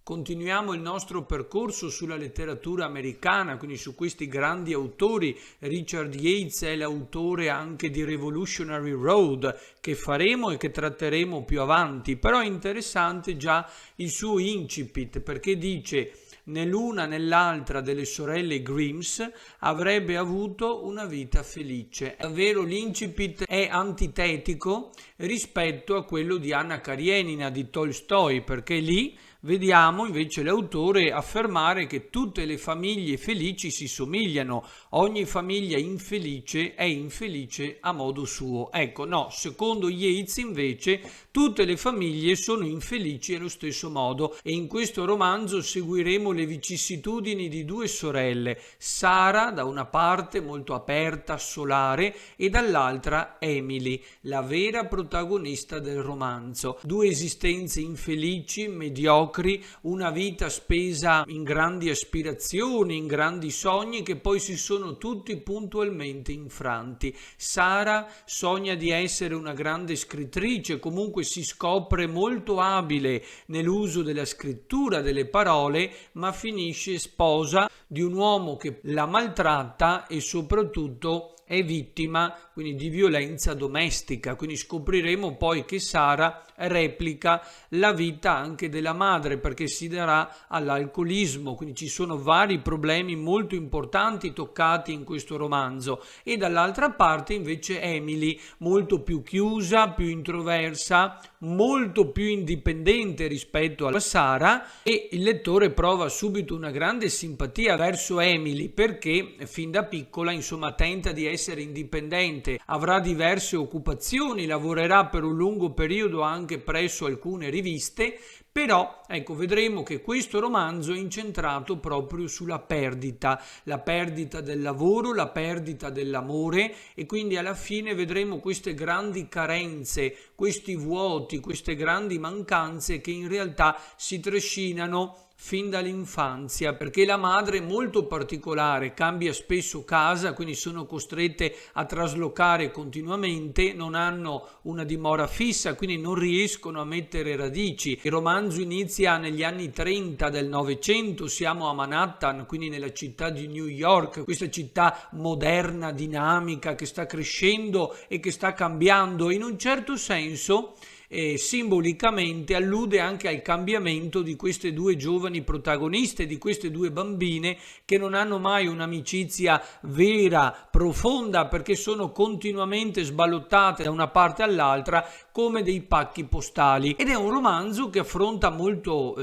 continuiamo il nostro percorso sulla letteratura americana, quindi su questi grandi autori. Richard Yates è l'autore anche di Revolutionary Road, che faremo e che tratteremo più avanti, però è interessante già il suo incipit, perché dice: né l'una né l'altra delle sorelle Grimms avrebbe avuto una vita felice. Davvero l'incipit è antitetico rispetto a quello di Anna Karenina di Tolstoi, perché lì vediamo invece l'autore affermare che tutte le famiglie felici si somigliano, ogni famiglia infelice è infelice a modo suo. Ecco, no, secondo Yates invece tutte le famiglie sono infelici allo stesso modo, e in questo romanzo seguiremo le vicissitudini di due sorelle, Sara da una parte molto aperta, solare, e dall'altra Emily, la vera protagonista del romanzo. Due esistenze infelici, mediocri, una vita spesa in grandi aspirazioni, in grandi sogni che poi si sono tutti puntualmente infranti. Sara sogna di essere una grande scrittrice, comunque si scopre molto abile nell'uso della scrittura, delle parole, ma finisce sposa di un uomo che la maltratta e soprattutto è vittima quindi di violenza domestica. Quindi scopriremo poi che Sara replica la vita anche della madre, perché si darà all'alcolismo, quindi ci sono vari problemi molto importanti toccati in questo romanzo. E dall'altra parte invece Emily, molto più chiusa, più introversa, molto più indipendente rispetto alla Sara, e il lettore prova subito una grande simpatia verso Emily, perché fin da piccola insomma tenta di essere indipendente, avrà diverse occupazioni, lavorerà per un lungo periodo anche presso alcune riviste. Però ecco, vedremo che questo romanzo è incentrato proprio sulla perdita, la perdita del lavoro, la perdita dell'amore, e quindi alla fine vedremo queste grandi carenze, questi vuoti, queste grandi mancanze che in realtà si trascinano fin dall'infanzia, perché la madre è molto particolare, cambia spesso casa, quindi sono costrette a traslocare continuamente, non hanno una dimora fissa, quindi non riescono a mettere radici. Il romanzo inizia negli anni 30 del Novecento, siamo a Manhattan, quindi nella città di New York, questa città moderna, dinamica, che sta crescendo e che sta cambiando. In un certo senso simbolicamente allude anche al cambiamento di queste due giovani protagoniste, di queste due bambine che non hanno mai un'amicizia vera, profonda, perché sono continuamente sballottate da una parte all'altra come dei pacchi postali. Ed è un romanzo che affronta molto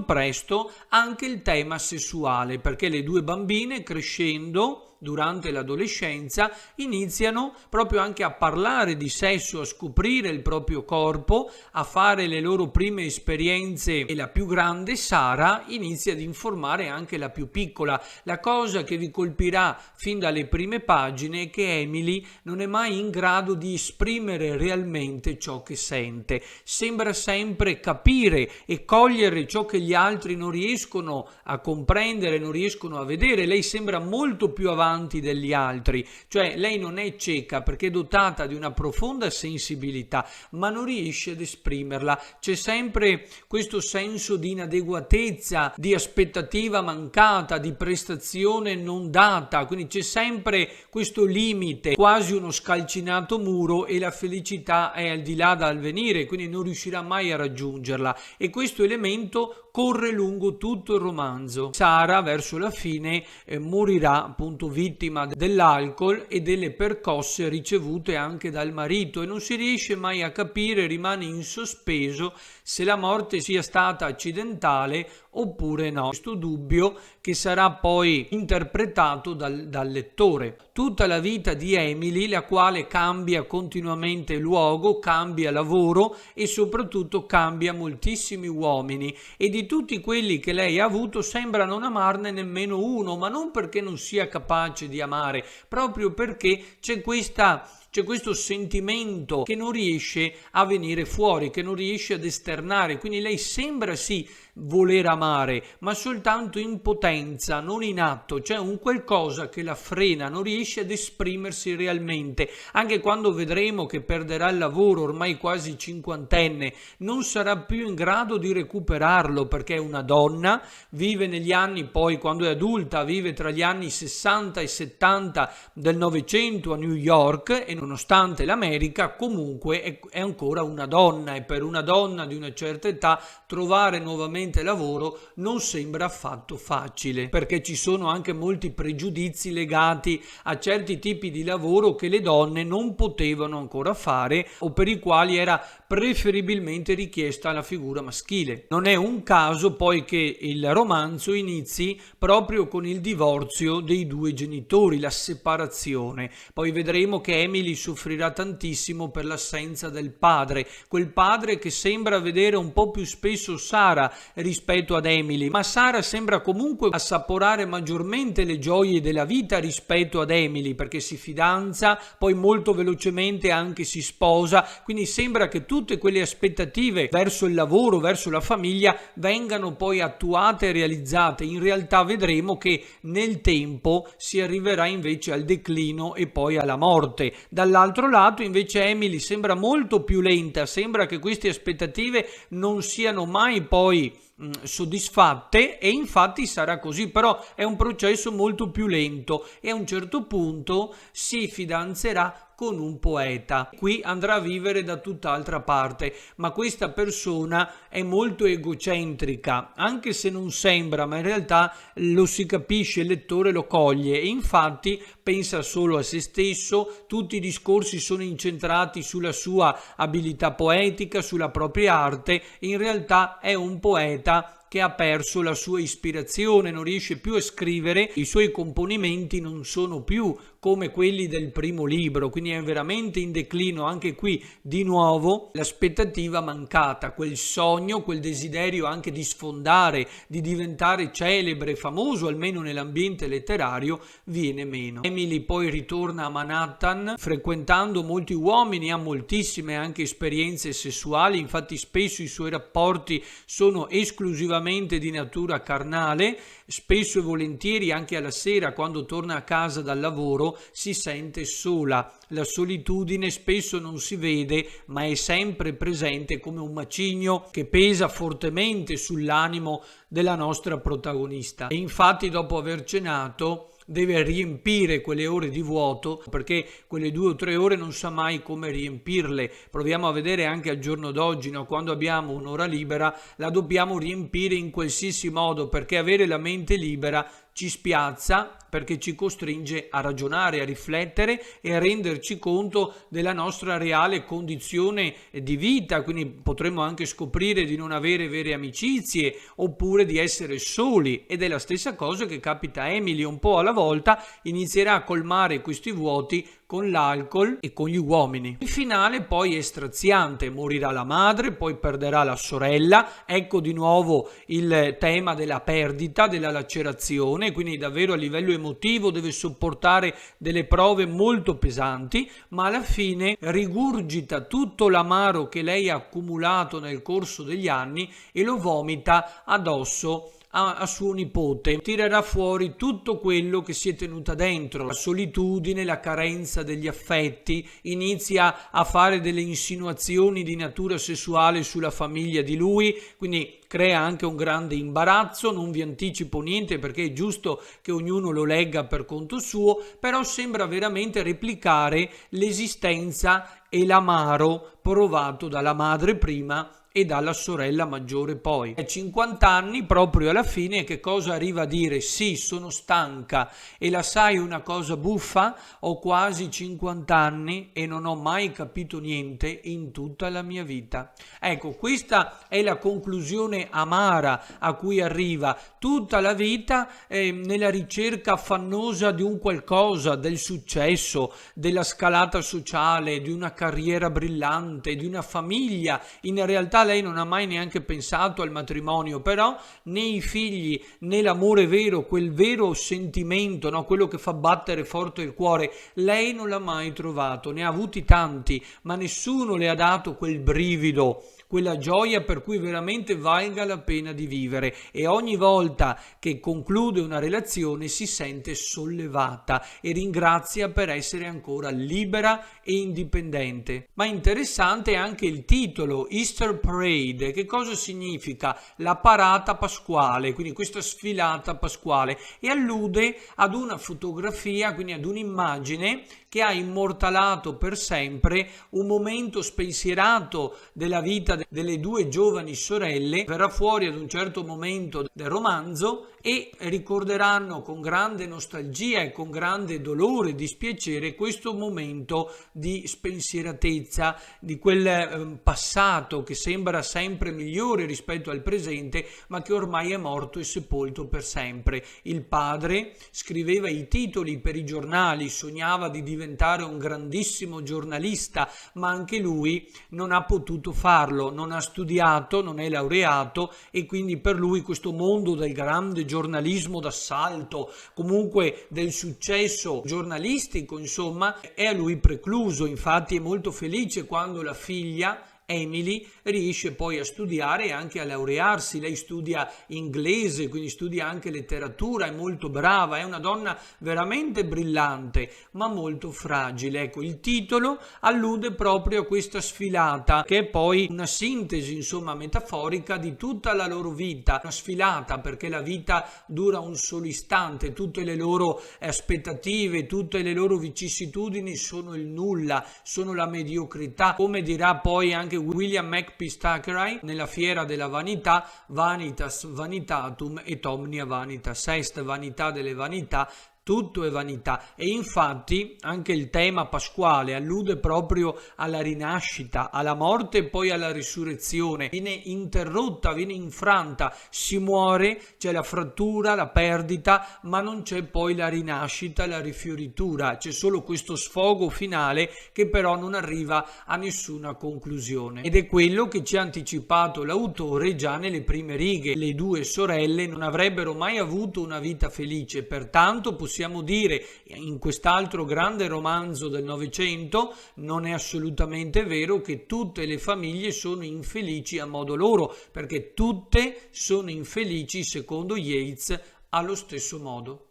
presto anche il tema sessuale, perché le due bambine, crescendo durante l'adolescenza, iniziano proprio anche a parlare di sesso, a scoprire il proprio corpo, a fare le loro prime esperienze, e la più grande, Sara, inizia ad informare anche la più piccola. La cosa che vi colpirà fin dalle prime pagine è che Emily non è mai in grado di esprimere realmente ciò che sente, sembra sempre capire e cogliere ciò che gli altri non riescono a comprendere, non riescono a vedere. Lei sembra molto più avanti degli altri, cioè lei non è cieca perché è dotata di una profonda sensibilità, ma non riesce ad esprimerla. C'è sempre questo senso di inadeguatezza, di aspettativa mancata, di prestazione non data, quindi c'è sempre questo limite, quasi uno scalcinato muro, e la felicità è al di là dal venire, quindi non riuscirà mai a raggiungerla, e questo elemento corre lungo tutto il romanzo. Sara verso la fine morirà appunto vittima dell'alcol e delle percosse ricevute anche dal marito, e non si riesce mai a capire, rimane in sospeso se la morte sia stata accidentale oppure no. Questo dubbio che sarà poi interpretato dal lettore. Tutta la vita di Emily, la quale cambia continuamente luogo, cambia lavoro e soprattutto cambia moltissimi uomini, e di tutti quelli che lei ha avuto sembra non amarne nemmeno uno, ma non perché non sia capace di amare, proprio perché c'è questa c'è questo sentimento che non riesce a venire fuori, che non riesce ad esternare, quindi lei sembra sì voler amare, ma soltanto in potenza, non in atto, c'è un qualcosa che la frena, non riesce ad esprimersi realmente. Anche quando vedremo che perderà il lavoro, ormai quasi cinquantenne, non sarà più in grado di recuperarlo, perché è una donna, vive negli anni, poi quando è adulta vive tra gli anni 60 e 70 del Novecento a New York, e nonostante l'America comunque è ancora una donna, e per una donna di una certa età trovare nuovamente lavoro non sembra affatto facile, perché ci sono anche molti pregiudizi legati a certi tipi di lavoro che le donne non potevano ancora fare o per i quali era preferibilmente richiesta la figura maschile. Non è un caso poi che il romanzo inizi proprio con il divorzio dei due genitori, la separazione. Poi vedremo che Emily soffrirà tantissimo per l'assenza del padre, quel padre che sembra vedere un po' più spesso Sara rispetto ad Emily, ma Sara sembra comunque assaporare maggiormente le gioie della vita rispetto ad Emily, perché si fidanza, poi molto velocemente anche si sposa, quindi sembra che tutte quelle aspettative verso il lavoro, verso la famiglia vengano poi attuate e realizzate. In realtà vedremo che nel tempo si arriverà invece al declino e poi alla morte. Dall'altro lato invece Emily sembra molto più lenta, sembra che queste aspettative non siano mai poi soddisfatte, e infatti sarà così, però è un processo molto più lento, e a un certo punto si fidanzerà con un poeta. Qui andrà a vivere da tutt'altra parte, ma questa persona è molto egocentrica, anche se non sembra, ma in realtà lo si capisce, il lettore lo coglie, e infatti pensa solo a se stesso, tutti i discorsi sono incentrati sulla sua abilità poetica, sulla propria arte. In realtà è un poeta che ha perso la sua ispirazione, non riesce più a scrivere, i suoi componimenti non sono più come quelli del primo libro, quindi è veramente in declino. Anche qui di nuovo l'aspettativa mancata, quel sogno, quel desiderio anche di sfondare, di diventare celebre, famoso almeno nell'ambiente letterario, viene meno. Emily poi ritorna a Manhattan frequentando molti uomini, ha moltissime anche esperienze sessuali, infatti spesso i suoi rapporti sono esclusivamente di natura carnale, spesso e volentieri anche alla sera quando torna a casa dal lavoro si sente sola. La solitudine spesso non si vede, ma è sempre presente come un macigno che pesa fortemente sull'animo della nostra protagonista. E infatti dopo aver cenato deve riempire quelle ore di vuoto, perché quelle 2 o 3 ore non sa mai come riempirle. Proviamo a vedere anche al giorno d'oggi, no? Quando abbiamo un'ora libera la dobbiamo riempire in qualsiasi modo, perché avere la mente libera ci spiazza, perché ci costringe a ragionare, a riflettere e a renderci conto della nostra reale condizione di vita. Quindi potremmo anche scoprire di non avere vere amicizie oppure di essere soli, ed è la stessa cosa che capita a Emily. Un po' alla volta inizierà a colmare questi vuoti con l'alcol e con gli uomini. Il finale poi è straziante: morirà la madre, poi perderà la sorella, ecco di nuovo il tema della perdita, della lacerazione, quindi davvero a livello emotivo deve sopportare delle prove molto pesanti, ma alla fine rigurgita tutto l'amaro che lei ha accumulato nel corso degli anni e lo vomita addosso a suo nipote. Tirerà fuori tutto quello che si è tenuta dentro, la solitudine, la carenza degli affetti, inizia a fare delle insinuazioni di natura sessuale sulla famiglia di lui, quindi crea anche un grande imbarazzo. Non vi anticipo niente perché è giusto che ognuno lo legga per conto suo, però sembra veramente replicare l'esistenza e l'amaro provato dalla madre prima e dalla sorella maggiore poi. A 50 anni, proprio alla fine, che cosa arriva a dire? Sì, sono stanca. E la sai una cosa buffa? Ho quasi 50 anni e non ho mai capito niente in tutta la mia vita. Ecco, questa è la conclusione amara a cui arriva tutta la vita, nella ricerca affannosa di un qualcosa, del successo, della scalata sociale, di una carriera brillante, di una famiglia in realtà realtà lei non ha mai neanche pensato al matrimonio, però né i figli né l'amore vero, quel vero sentimento, no? Quello che fa battere forte il cuore, lei non l'ha mai trovato. Ne ha avuti tanti, ma nessuno le ha dato quel brivido, quella gioia per cui veramente valga la pena di vivere, e ogni volta che conclude una relazione si sente sollevata e ringrazia per essere ancora libera e indipendente. Ma interessante è anche il titolo, Easter Parade. Che cosa significa? La parata pasquale, quindi questa sfilata pasquale, e allude ad una fotografia, quindi ad un'immagine che ha immortalato per sempre un momento spensierato della vita delle due giovani sorelle. Verrà fuori ad un certo momento del romanzo e ricorderanno con grande nostalgia e con grande dolore e dispiacere questo momento di spensieratezza, di quel passato che sembra sempre migliore rispetto al presente, ma che ormai è morto e sepolto per sempre. Il padre scriveva i titoli per i giornali, sognava di diventare un grandissimo giornalista, ma anche lui non ha potuto farlo, non ha studiato, non è laureato, e quindi per lui questo mondo del grande giornalismo d'assalto, comunque del successo giornalistico, insomma, è a lui precluso. Infatti è molto felice quando la figlia Emily riesce poi a studiare e anche a laurearsi. Lei studia inglese, quindi studia anche letteratura, è molto brava, è una donna veramente brillante, ma molto fragile. Ecco, il titolo allude proprio a questa sfilata, che è poi una sintesi, insomma, metaforica di tutta la loro vita. Una sfilata perché la vita dura un solo istante, tutte le loro aspettative, tutte le loro vicissitudini sono il nulla, sono la mediocrità. Come dirà poi anche William Makepeace Thackeray nella Fiera della Vanità, vanitas vanitatum et omnia vanitas est, vanità delle vanità, tutto è vanità. E infatti anche il tema pasquale allude proprio alla rinascita, alla morte e poi alla risurrezione. Viene interrotta, viene infranta, si muore, c'è la frattura, la perdita, ma non c'è poi la rinascita, la rifioritura. C'è solo questo sfogo finale che però non arriva a nessuna conclusione. Ed è quello che ci ha anticipato l'autore già nelle prime righe. Le due sorelle non avrebbero mai avuto una vita felice, pertanto possiamo dire in quest'altro grande romanzo del Novecento non è assolutamente vero che tutte le famiglie sono infelici a modo loro, perché tutte sono infelici secondo Yeats allo stesso modo.